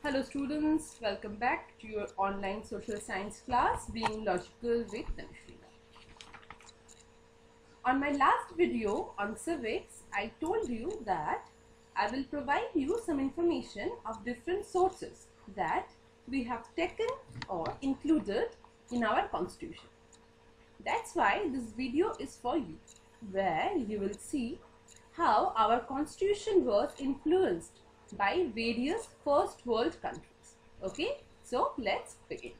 Hello students, welcome back to your online social science class Being Logical with Tanushrina. On my last video on civics, I told you that I will provide you some information of different sources that we have taken or included in our constitution. That's why this video is for you, where you will see how our constitution was influenced by various first world countries. Okay, so let's begin.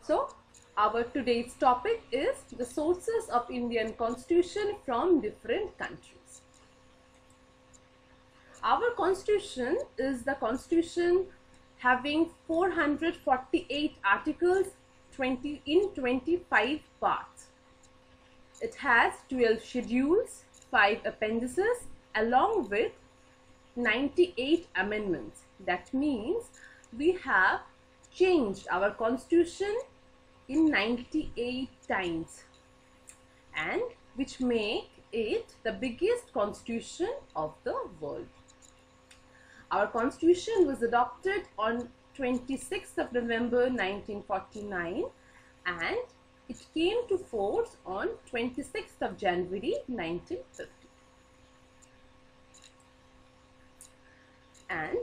So our today's topic is the sources of Indian constitution from different countries. Our constitution is the constitution having 448 articles in 25 parts. It has 12 schedules, 5 appendices along with 98 amendments. That means we have changed our constitution in 98 times, and which make it the biggest constitution of the world. Our constitution was adopted on 26th of November 1949 and it came to force on 26th of January 1950. And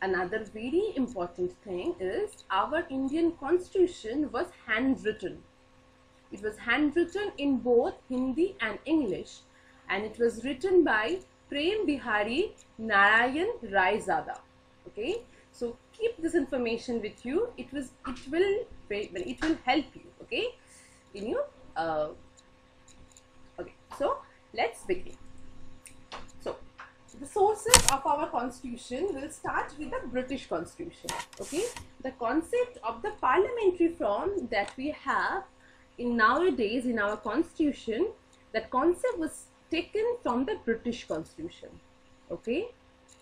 another very important thing is our Indian constitution was handwritten. It was handwritten in both Hindi and English, and it was written by Prem Bihari Narayan Raizada. Okay, so keep this information with you. It will help you. Okay, in you. Okay, so let's begin. So the sources of our constitution will start with the British Constitution. Okay, the concept of the parliamentary form that we have nowadays in our constitution, that concept was taken from the British Constitution. Okay,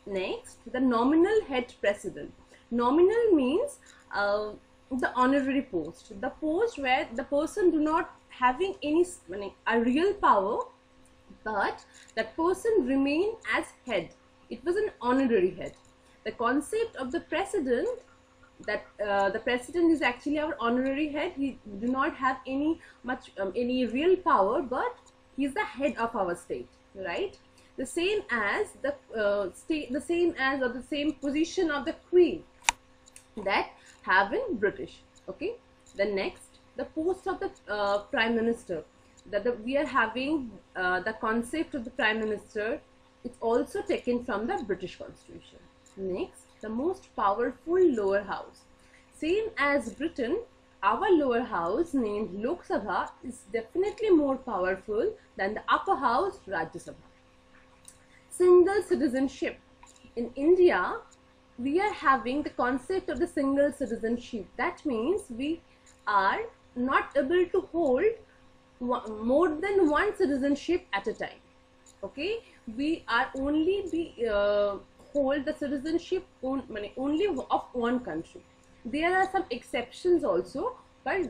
next, the nominal head president. Nominal means the honorary post, the post where the person do not having a real power, but that person remain as head. It was an honorary head. The concept of the president, that the president is actually our honorary head. He do not have any real power, but he is the head of our state, right? The same as the same position of the queen that have in British. Okay. The next, the post of the prime minister. We are having the concept of the prime minister. It's also taken from the British Constitution. Next, the most powerful lower house. Same as Britain, our lower house named Lok Sabha is definitely more powerful than the upper house Rajya Sabha. Single citizenship. In India, we are having the concept of the single citizenship. That means we are not able to hold more than one citizenship at a time. Okay, we are only hold the citizenship only of one country. There are some exceptions also, but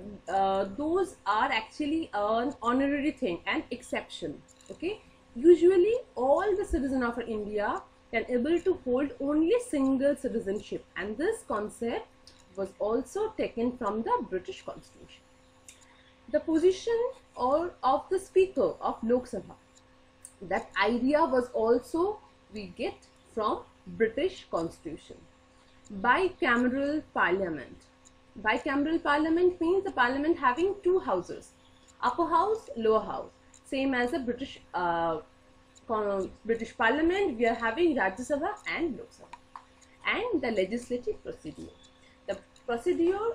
those are actually an honorary thing, an exception. Okay, usually all the citizens of India can able to hold only single citizenship, and this concept was also taken from the British Constitution. The position of the Speaker of Lok Sabha, that idea was also we get from British Constitution. Bicameral Parliament. Bicameral Parliament means the Parliament having two houses, upper house, lower house. Same as the British Parliament, we are having Rajya Sabha and Lok Sabha. And the legislative procedure. The procedure,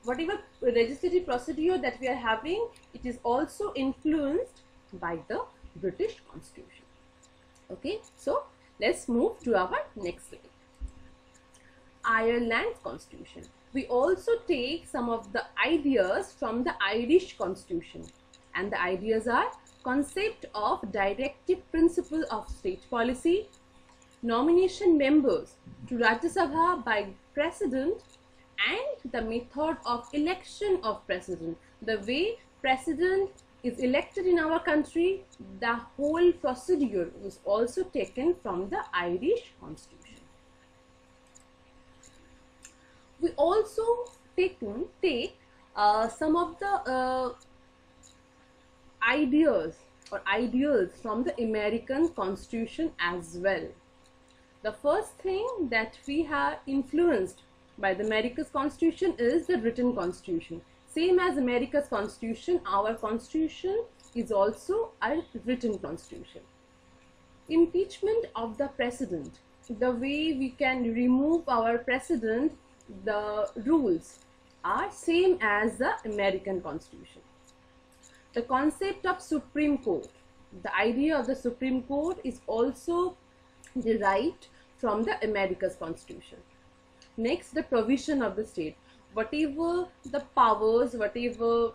whatever legislative procedure that we are having, it is also influenced by the British Constitution. Okay, so let's move to our next slide. Ireland Constitution. We also take some of the ideas from the Irish Constitution, and the ideas are concept of directive principle of state policy, nomination members to Rajya Sabha by President, and the method of election of President, the way President is elected in our country, the whole procedure was also taken from the Irish constitution. We also take some of the ideas or ideals from the American constitution as well. The first thing that we have influenced by the America's constitution is the written constitution. Same as America's constitution, our constitution is also a written constitution. Impeachment of the president, the way we can remove our president, the rules are same as the American constitution. The concept of Supreme Court, the idea of the Supreme Court is also derived from the America's constitution. Next, the provision of the state. Whatever the powers, whatever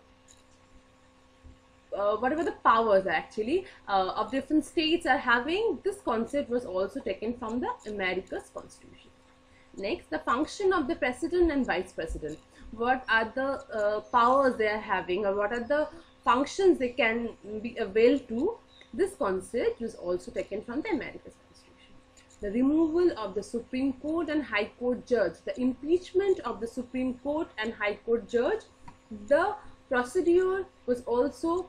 the powers actually of different states are having, this concept was also taken from the America's constitution. Next, the function of the president and vice president. What are the powers they are having, or what are the functions they can be availed to? This concept was also taken from the America's constitution. The removal of the Supreme Court and High Court judge, the impeachment of the Supreme Court and High Court judge, the procedure was also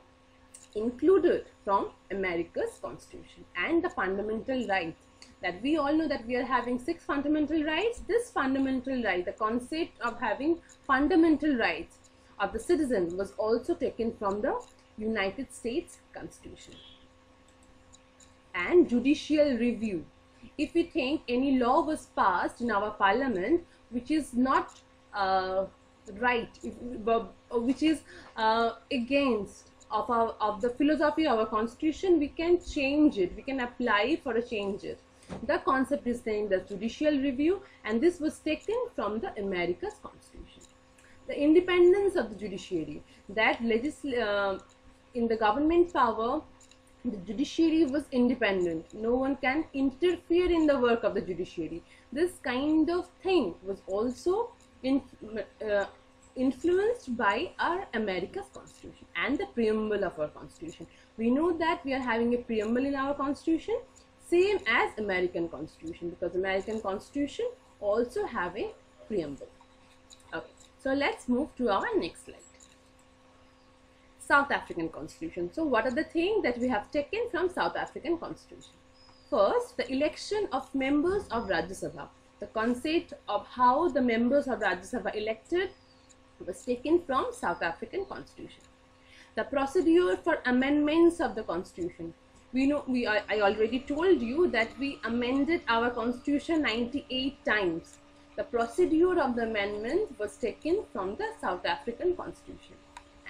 included from America's constitution. And the fundamental rights, that we all know that we are having 6 fundamental rights. This fundamental right, the concept of having fundamental rights of the citizen, was also taken from the United States Constitution. And judicial review. If we think any law was passed in our parliament which is not right, which is against of the philosophy of our constitution, we can change it, we can apply for a change it. The concept is named as judicial review, and this was taken from the America's constitution. The independence of the judiciary, that in the government power, the judiciary was independent. No one can interfere in the work of the judiciary. This kind of thing was also influenced by our America's constitution and the preamble of our constitution. We know that we are having a preamble in our constitution, same as American constitution, because American constitution also have a preamble. Okay, so let's move to our next slide. South African constitution. So what are the things that we have taken from South African constitution? First, the election of members of Rajya Sabha. The concept of how the members of Rajya Sabha elected was taken from South African constitution. The procedure for amendments of the constitution. We know, I already told you that we amended our constitution 98 times. The procedure of the amendment was taken from the South African constitution.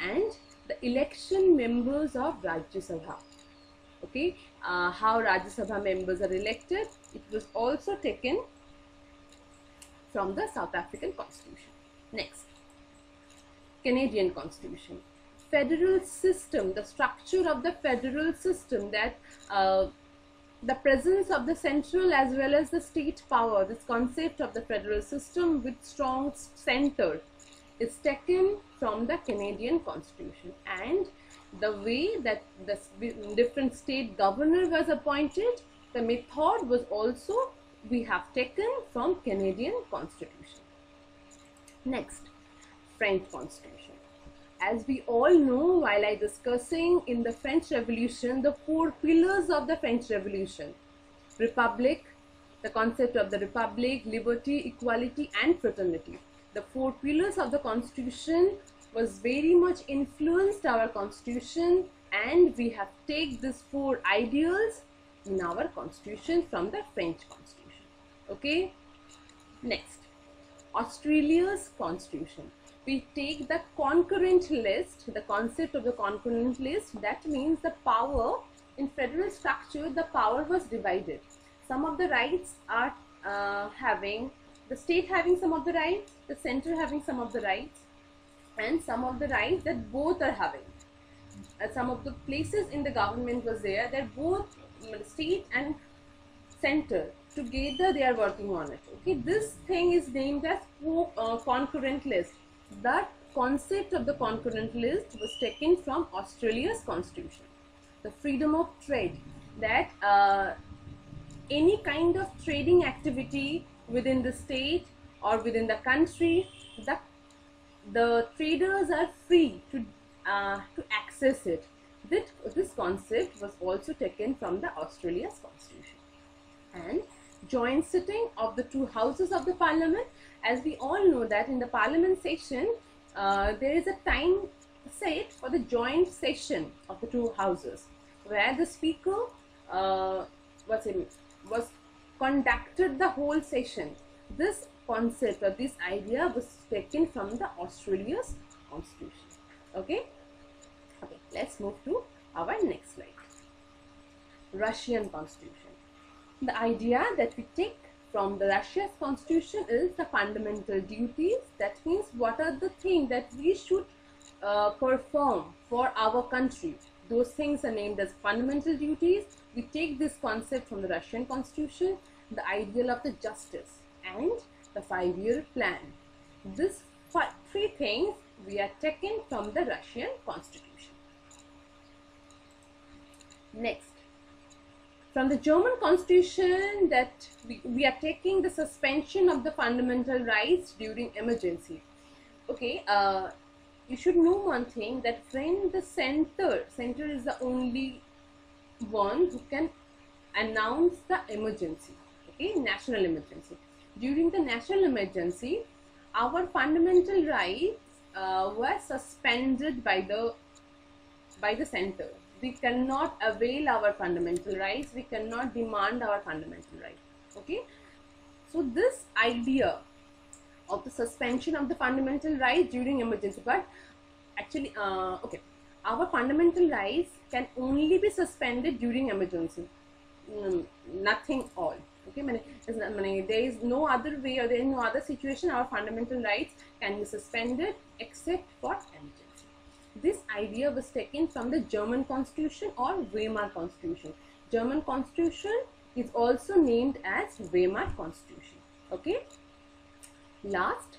And the election members of Rajya Sabha. Okay, how Rajya Sabha members are elected, it was also taken from the South African constitution. Next, Canadian constitution. Federal system, the structure of the federal system, that the presence of the central as well as the state power, this concept of the federal system with strong center, is taken from the Canadian constitution. And the way that the different state governor was appointed, the method was also we have taken from Canadian constitution. Next, French constitution. As we all know, while I discussing in the French Revolution, the 4 pillars of the French Revolution: republic, the concept of the republic, liberty, equality and fraternity. The 4 pillars of the constitution was very much influenced our constitution, and we have taken these 4 ideals in our constitution from the French constitution. Okay. Next, Australia's constitution. We take the concurrent list, the concept of the concurrent list. That means the power in federal structure, the power was divided. Some of the rights are having the state having some of the rights, the center having some of the rights, and some of the rights that both are having. Some of the places in the government was there that both state and center together they are working on it. Okay, this thing is named as concurrent list. That concept of the concurrent list was taken from Australia's constitution. The freedom of trade, that any kind of trading activity within the state or within the country, the traders are free to access it. This concept was also taken from the Australia's constitution. And joint sitting of the two houses of the parliament, as we all know that in the parliament session there is a time set for the joint session of the two houses, where the speaker was conducted the whole session. This concept or this idea was taken from the Australia's constitution. Okay, let's move to our next slide. Russian constitution. The idea that we take from the Russia's constitution is the fundamental duties. That means what are the things that we should perform for our country. Those things are named as fundamental duties. We take this concept from the Russian constitution. The ideal of the justice and the 5-year plan. These three things we are taken from the Russian constitution. Next, from the German constitution, that we are taking the suspension of the fundamental rights during emergency. Okay, you should know one thing, that when the center is the only one who can announce the emergency, okay, national emergency. During the national emergency, our fundamental rights were suspended by the center. We cannot avail our fundamental rights. We cannot demand our fundamental rights. Okay, so this idea of the suspension of the fundamental rights during emergency, but actually, okay, our fundamental rights can only be suspended during emergency. Nothing all. Okay, there is no other way, or there is no other situation our fundamental rights can be suspended except for emergency. This idea was taken from the German constitution or Weimar constitution. German constitution is also named as Weimar constitution. Okay, last,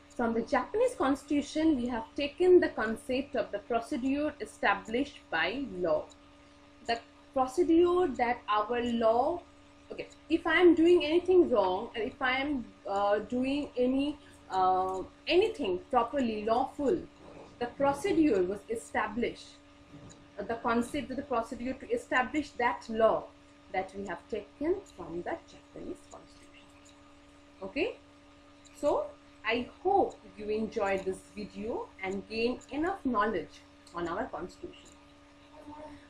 from the Japanese constitution, we have taken the concept of the procedure established by law. The procedure that our law, okay, if I am doing anything wrong, and if I am doing anything properly lawful, the procedure was established. The concept of the procedure to establish that law, that we have taken from the Japanese constitution. Okay, so I hope you enjoyed this video and gained enough knowledge on our constitution.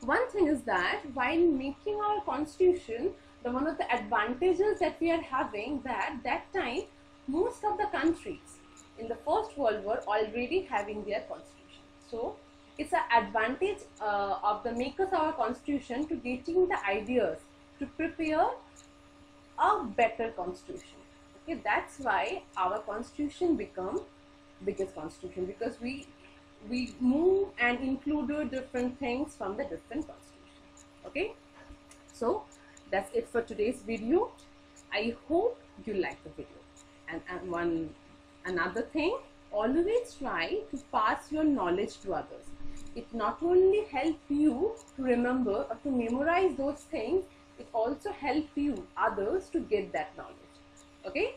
One thing is that while making our constitution, one of the advantages that we are having, that time most of the countries in the First World War already having their constitution. So it's an advantage of the makers of our constitution to getting the ideas to prepare a better constitution. Okay, that's why our constitution become biggest constitution, because we move and included different things from the different constitutions. Okay, so that's it for today's video. I hope you like the video. And another thing, always try to pass your knowledge to others. It not only helps you to remember or to memorize those things, it also helps you others to get that knowledge. Okay,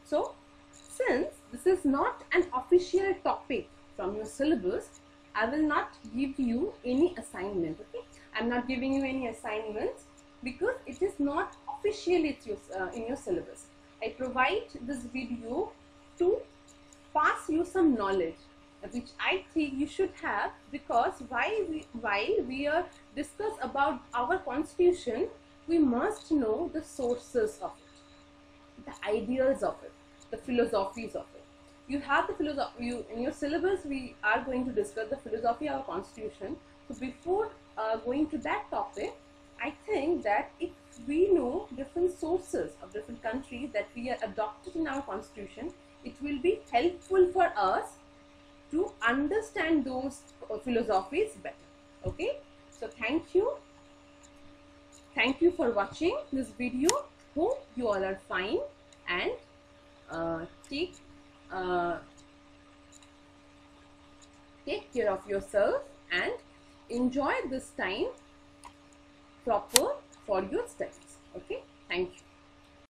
so since this is not an official topic from your syllabus, I will not give you any assignment. Okay, I'm not giving you any assignments because it is not officially in your syllabus. I provide this video to pass you some knowledge which I think you should have, because while we are discuss about our constitution, we must know the sources of it, the ideas of it, the philosophies of it. You have the philosophy in your syllabus. We are going to discuss the philosophy of our constitution. So before going to that topic, I think that if we know different sources of different countries that we are adopted in our constitution, it will be helpful for us to understand those philosophies better. Okay, so thank you for watching this video. Hope you all are fine, and take Take care of yourself and enjoy this time proper for your studies. Okay, thank you.